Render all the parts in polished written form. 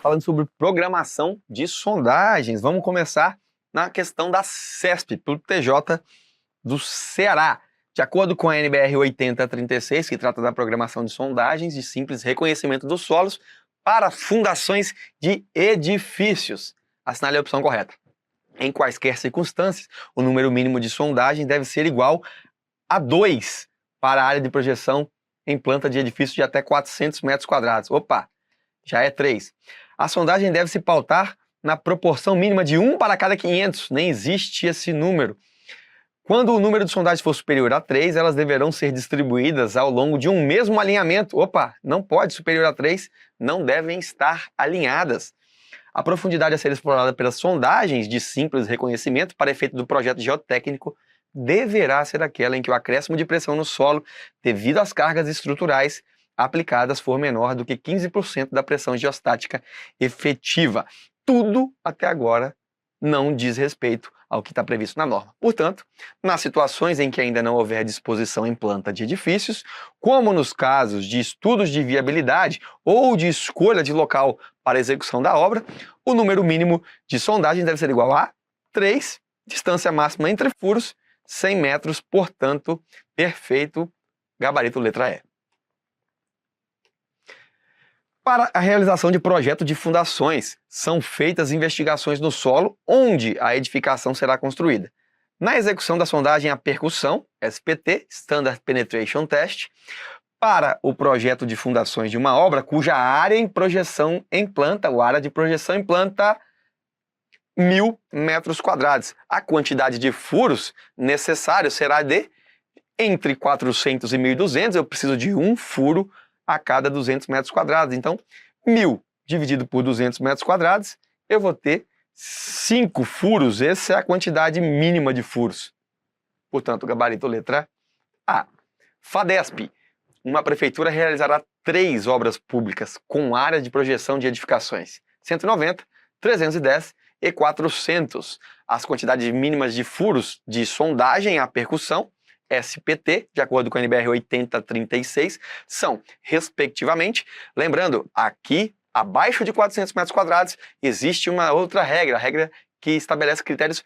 falando sobre programação de sondagens. Vamos começar na questão da CESP, pelo TJ do Ceará. De acordo com a NBR 8036, que trata da programação de sondagens de simples reconhecimento dos solos para fundações de edifícios. Assinale a opção correta. Em quaisquer circunstâncias, o número mínimo de sondagem deve ser igual a 2 para a área de projeção em planta de edifício de até 400 metros quadrados. Opa, já é 3. A sondagem deve se pautar na proporção mínima de 1 para cada 500. Nem existe esse número. Quando o número de sondagens for superior a 3, elas deverão ser distribuídas ao longo de um mesmo alinhamento. Opa, não pode, superior a 3, não devem estar alinhadas. A profundidade a ser explorada pelas sondagens de simples reconhecimento para efeito do projeto geotécnico deverá ser aquela em que o acréscimo de pressão no solo, devido às cargas estruturais aplicadas, for menor do que 15% da pressão geostática efetiva. Tudo até agora não diz respeito ao que está previsto na norma. Portanto, nas situações em que ainda não houver disposição em planta de edifícios, como nos casos de estudos de viabilidade ou de escolha de local para execução da obra, o número mínimo de sondagem deve ser igual a 3, distância máxima entre furos, 100 metros, portanto, perfeito, gabarito letra E. Para a realização de projeto de fundações, são feitas investigações no solo onde a edificação será construída. Na execução da sondagem à percussão, SPT, Standard Penetration Test, para o projeto de fundações de uma obra cuja área em projeção em planta, ou área de projeção em planta, 1.000 metros quadrados. A quantidade de furos necessário será de entre 400 e 1.200, eu preciso de um furo a cada 200 metros quadrados. Então, 1.000 dividido por 200 metros quadrados, eu vou ter 5 furos. Essa é a quantidade mínima de furos. Portanto, gabarito letra A. FADESP. Uma prefeitura realizará 3 obras públicas com área de projeção de edificações. 190, 310 e 400. As quantidades mínimas de furos de sondagem à percussão, SPT, de acordo com a NBR 8036, são, respectivamente, lembrando, aqui, abaixo de 400 metros quadrados, existe uma outra regra, a regra que estabelece critérios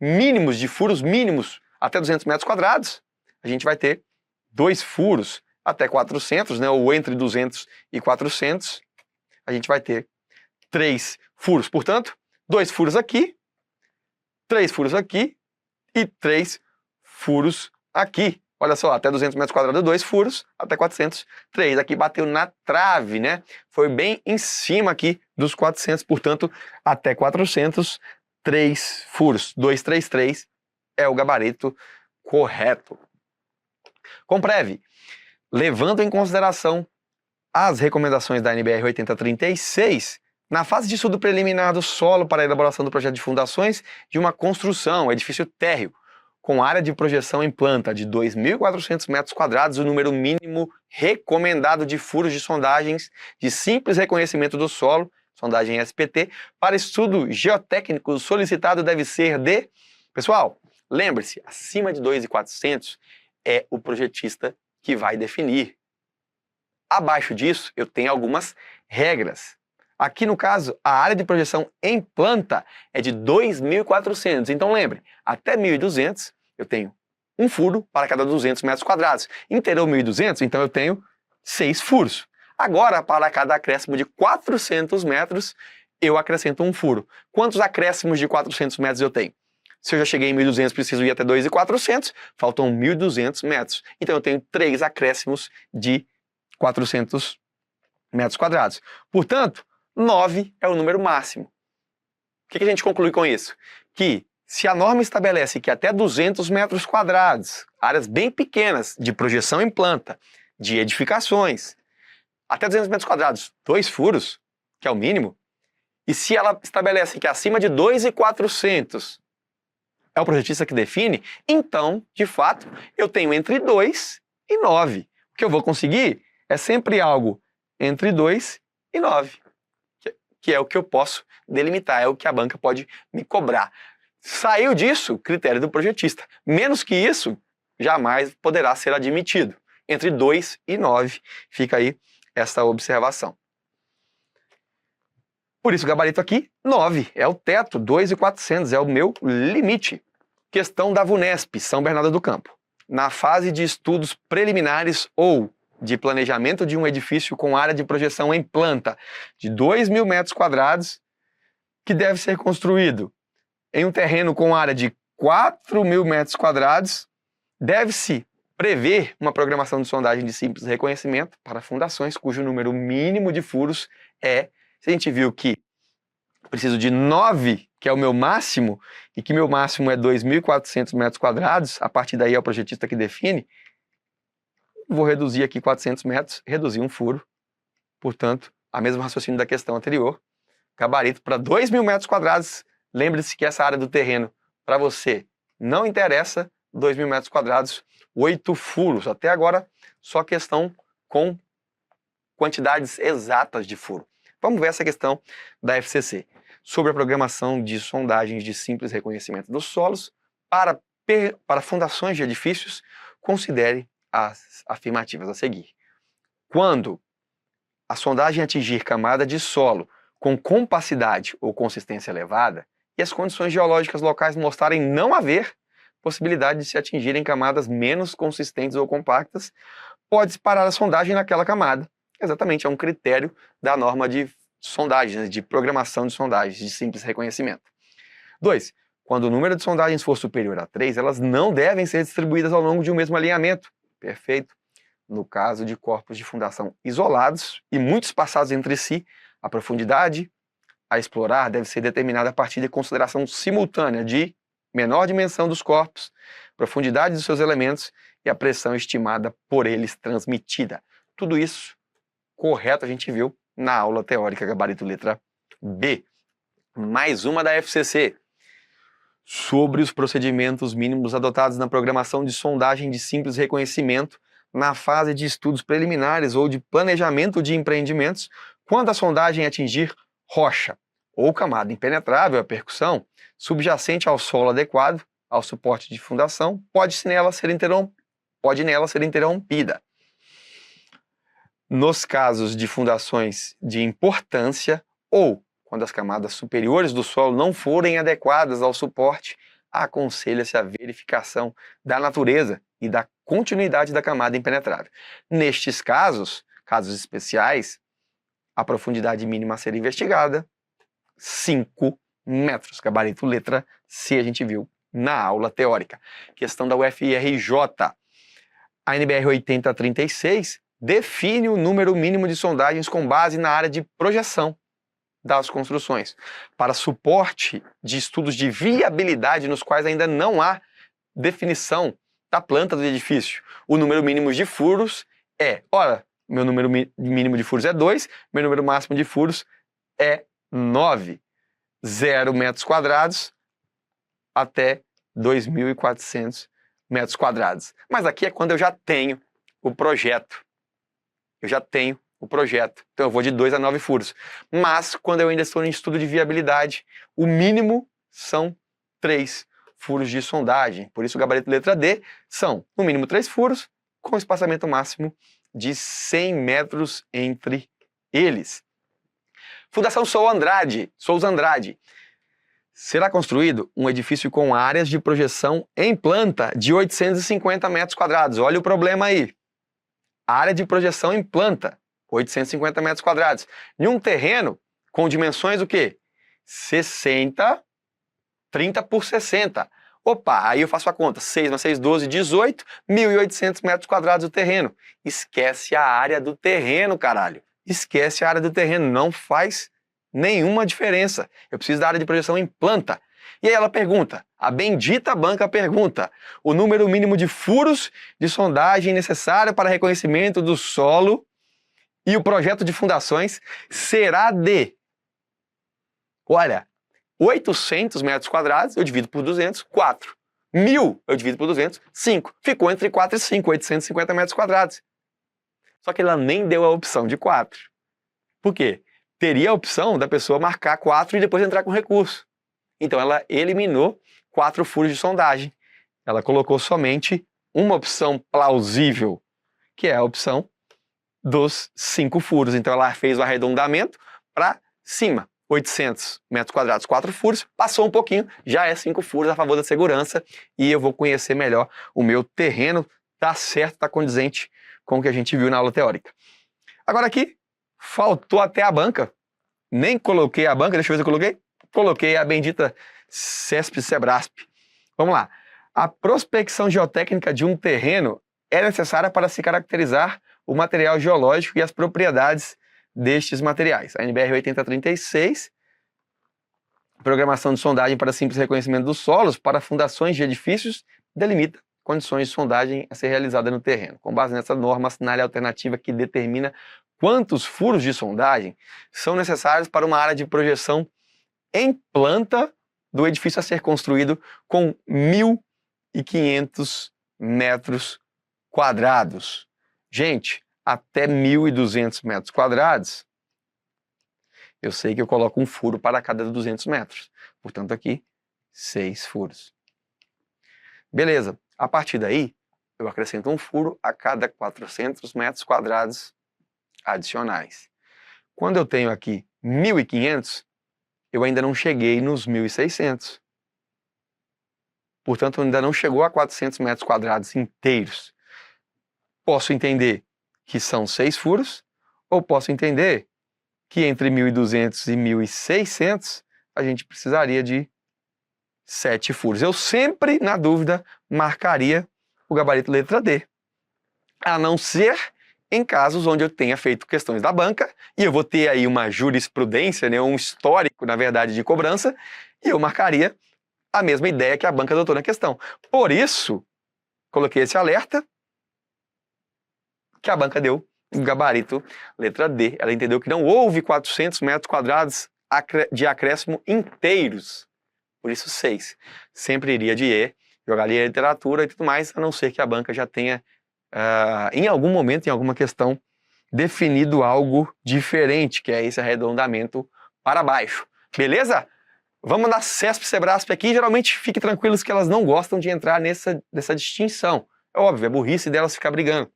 mínimos de furos mínimos até 200 metros quadrados. A gente vai ter 2 furos até 400, né, ou entre 200 e 400, a gente vai ter 3 furos. Portanto, 2 furos aqui, 3 furos aqui e 3 furos aqui. Olha só, até 200 metros quadrados, 2 furos, até 400, 3. Aqui bateu na trave, né? Foi bem em cima aqui dos 400, portanto, até 400, 3 furos. 233 é o gabarito correto. Comprove, levando em consideração as recomendações da NBR 8036, na fase de estudo preliminar do solo para a elaboração do projeto de fundações de uma construção, edifício térreo, com área de projeção em planta de 2.400 metros quadrados, o número mínimo recomendado de furos de sondagens de simples reconhecimento do solo, sondagem SPT, para estudo geotécnico solicitado deve ser de... Pessoal, lembre-se, acima de 2.400 é o projetista que vai definir. Abaixo disso, eu tenho algumas regras. Aqui, no caso, a área de projeção em planta é de 2.400. Então, lembre, até 1.200 eu tenho um furo para cada 200 metros quadrados. Inteirou 1.200, então eu tenho 6 furos. Agora, para cada acréscimo de 400 metros, eu acrescento um furo. Quantos acréscimos de 400 metros eu tenho? Se eu já cheguei em 1.200, preciso ir até 2.400, faltam 1.200 metros. Então, eu tenho 3 acréscimos de 400 metros quadrados. Portanto, 9 é o número máximo. O que a gente conclui com isso? Que se a norma estabelece que até 200 metros quadrados, áreas bem pequenas de projeção em planta, de edificações, até 200 metros quadrados, 2 furos, que é o mínimo, e se ela estabelece que acima de 2.400 é o projetista que define, então, de fato, eu tenho entre 2 e 9. O que eu vou conseguir é sempre algo entre 2 e 9. Que é o que eu posso delimitar, é o que a banca pode me cobrar. Saiu disso, critério do projetista. Menos que isso, jamais poderá ser admitido. Entre 2 e 9, fica aí essa observação. Por isso o gabarito aqui, 9, é o teto, 2.400, é o meu limite. Questão da VUNESP, São Bernardo do Campo. Na fase de estudos preliminares ou de planejamento de um edifício com área de projeção em planta de 2.000 metros quadrados, que deve ser construído em um terreno com área de 4.000 metros quadrados, deve-se prever uma programação de sondagem de simples reconhecimento para fundações cujo número mínimo de furos se a gente viu que preciso de 9, que é o meu máximo, e que meu máximo é 2.400 metros quadrados, a partir daí é o projetista que define, vou reduzir aqui 400 metros, reduzir um furo, portanto, a mesma raciocínio da questão anterior, gabarito para 2.000 metros quadrados, lembre-se que essa área do terreno, para você, não interessa, 2.000 metros quadrados, 8 furos, até agora, só questão com quantidades exatas de furo. Vamos ver essa questão da FCC, sobre a programação de sondagens de simples reconhecimento dos solos para fundações de edifícios, considere as afirmativas a seguir. Quando a sondagem atingir camada de solo com compacidade ou consistência elevada e as condições geológicas locais mostrarem não haver possibilidade de se atingirem camadas menos consistentes ou compactas, pode-se parar a sondagem naquela camada. Exatamente, é um critério da norma de sondagens, de programação de sondagens, de simples reconhecimento. 2. Quando o número de sondagens for superior a 3, elas não devem ser distribuídas ao longo de um mesmo alinhamento. Perfeito? No caso de corpos de fundação isolados e muito espaçados entre si, a profundidade a explorar deve ser determinada a partir de consideração simultânea de menor dimensão dos corpos, profundidade dos seus elementos e a pressão estimada por eles transmitida. Tudo isso correto a gente viu na aula teórica gabarito letra B. Mais uma da FCC. Sobre os procedimentos mínimos adotados na programação de sondagem de simples reconhecimento na fase de estudos preliminares ou de planejamento de empreendimentos, quando a sondagem atingir rocha ou camada impenetrável à percussão, subjacente ao solo adequado, ao suporte de fundação, pode nela ser interrompida. Nos casos de fundações de importância ou quando as camadas superiores do solo não forem adequadas ao suporte, aconselha-se a verificação da natureza e da continuidade da camada impenetrável. Nestes casos especiais, a profundidade mínima a ser investigada, 5 metros, gabarito letra C, a gente viu na aula teórica. Questão da UFRJ. A NBR 8036 define o número mínimo de sondagens com base na área de projeção das construções, para suporte de estudos de viabilidade nos quais ainda não há definição da planta do edifício. O número mínimo de furos meu número mínimo de furos é 2, meu número máximo de furos é 9. 0 metros quadrados até 2.400 metros quadrados. Mas aqui é quando eu já tenho o projeto. Então eu vou de 2 a 9 furos. Mas quando eu ainda estou em estudo de viabilidade, o mínimo são 3 furos de sondagem. Por isso o gabarito letra D são, no mínimo, 3 furos, com espaçamento máximo de 100 metros entre eles. Fundação Souza Andrade. Será construído um edifício com áreas de projeção em planta de 850 metros quadrados. Olha o problema aí. Área de projeção em planta, 850 metros quadrados. Em um terreno com dimensões o quê? 60, 30 por 60. Opa, aí eu faço a conta. 6 mais 6, 12, 18, 1.800 metros quadrados o terreno. Esquece a área do terreno, caralho. Esquece a área do terreno, não faz nenhuma diferença. Eu preciso da área de projeção em planta. E aí ela pergunta, a bendita banca pergunta, o número mínimo de furos de sondagem necessário para reconhecimento do solo e o projeto de fundações será de, 800 metros quadrados, eu divido por 200, 4. 1.000, eu divido por 200, 5. Ficou entre 4 e 5, 850 metros quadrados. Só que ela nem deu a opção de 4. Por quê? Teria a opção da pessoa marcar 4 e depois entrar com recurso. Então ela eliminou 4 furos de sondagem. Ela colocou somente uma opção plausível, que é a opção dos 5 furos. Então ela fez o arredondamento para cima. 800 metros quadrados, 4 furos, passou um pouquinho, já é 5 furos a favor da segurança e eu vou conhecer melhor o meu terreno, tá certo, tá condizente com o que a gente viu na aula teórica. Agora aqui, faltou até a banca, nem coloquei a banca, deixa eu ver se eu coloquei. Coloquei a bendita CESP-SEBRASP. Vamos lá. A prospecção geotécnica de um terreno é necessária para se caracterizar o material geológico e as propriedades destes materiais. A NBR 8036, programação de sondagem para simples reconhecimento dos solos para fundações de edifícios, delimita condições de sondagem a ser realizada no terreno. Com base nessa norma, assinale a alternativa que determina quantos furos de sondagem são necessários para uma área de projeção em planta do edifício a ser construído com 1.500 metros quadrados. Gente, até 1.200 metros quadrados, eu sei que eu coloco um furo para cada 200 metros. Portanto, aqui, 6 furos. Beleza. A partir daí, eu acrescento um furo a cada 400 metros quadrados adicionais. Quando eu tenho aqui 1.500, eu ainda não cheguei nos 1.600. Portanto, ainda não chegou a 400 metros quadrados inteiros. Posso entender que são 6 furos, ou posso entender que entre 1.200 e 1.600 a gente precisaria de 7 furos. Eu sempre, na dúvida, marcaria o gabarito letra D. A não ser em casos onde eu tenha feito questões da banca, e eu vou ter aí uma jurisprudência, né, um histórico, na verdade, de cobrança, e eu marcaria a mesma ideia que a banca adotou na questão. Por isso, coloquei esse alerta, que a banca deu o gabarito letra D. Ela entendeu que não houve 400 metros quadrados de acréscimo inteiros. Por isso, 6. Sempre iria de E, jogaria literatura e tudo mais, a não ser que a banca já tenha, em algum momento, em alguma questão, definido algo diferente, que é esse arredondamento para baixo. Beleza? Vamos na CESP-SEBRASP aqui. Geralmente, fiquem tranquilos que elas não gostam de entrar nessa distinção. É óbvio, é burrice delas ficar brigando.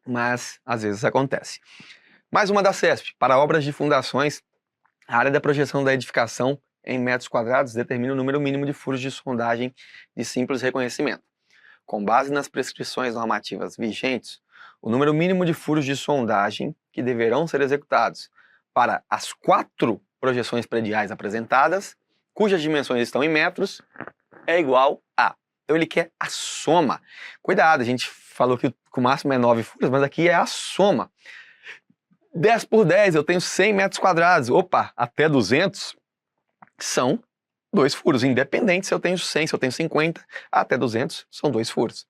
Mas, às vezes, acontece. Mais uma da CESP. Para obras de fundações, a área da projeção da edificação em metros quadrados determina o número mínimo de furos de sondagem de simples reconhecimento. Com base nas prescrições normativas vigentes, o número mínimo de furos de sondagem que deverão ser executados para as 4 projeções prediais apresentadas, cujas dimensões estão em metros, é igual a. Então ele quer a soma. Cuidado, a gente falou que o máximo é 9 furos, mas aqui é a soma. 10 por 10, eu tenho 100 metros quadrados. Opa, até 200 são 2 furos, independente se eu tenho 100, se eu tenho 50, até 200 são 2 furos.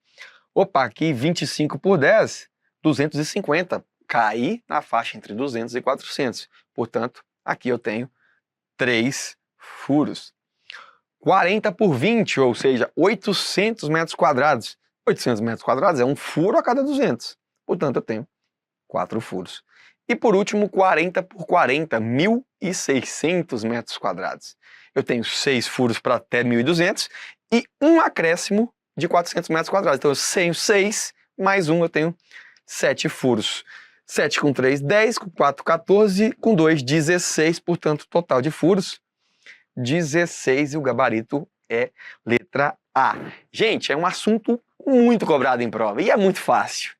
Opa, aqui 25 por 10, 250. Cai na faixa entre 200 e 400. Portanto, aqui eu tenho 3 furos. 40 por 20, ou seja, 800 metros quadrados. 800 metros quadrados é um furo a cada 200. Portanto, eu tenho 4 furos. E por último, 40 por 40, 1.600 metros quadrados. Eu tenho 6 furos para até 1.200 e um acréscimo de 400 metros quadrados. Então eu tenho 6, mais um eu tenho 7 furos. 7 com 3, 10, com 4, 14, com 2, 16, portanto, total de furos, 16, e o gabarito é letra A. Gente, é um assunto muito cobrado em prova, e é muito fácil,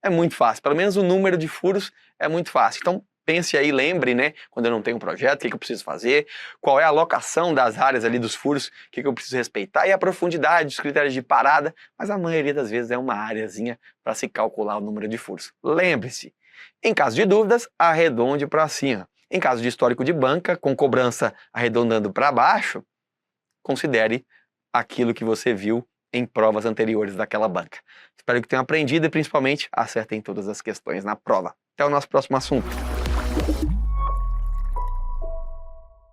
pelo menos o número de furos é muito fácil. Então, pense aí, lembre, né, quando eu não tenho um projeto, o que eu preciso fazer, qual é a alocação das áreas ali dos furos, o que eu preciso respeitar, e a profundidade, os critérios de parada, mas a maioria das vezes é uma areazinha para se calcular o número de furos. Lembre-se, em caso de dúvidas, arredonde para cima. Em caso de histórico de banca, com cobrança arredondando para baixo, considere aquilo que você viu em provas anteriores daquela banca. Espero que tenham aprendido e, principalmente, acertem todas as questões na prova. Até o nosso próximo assunto.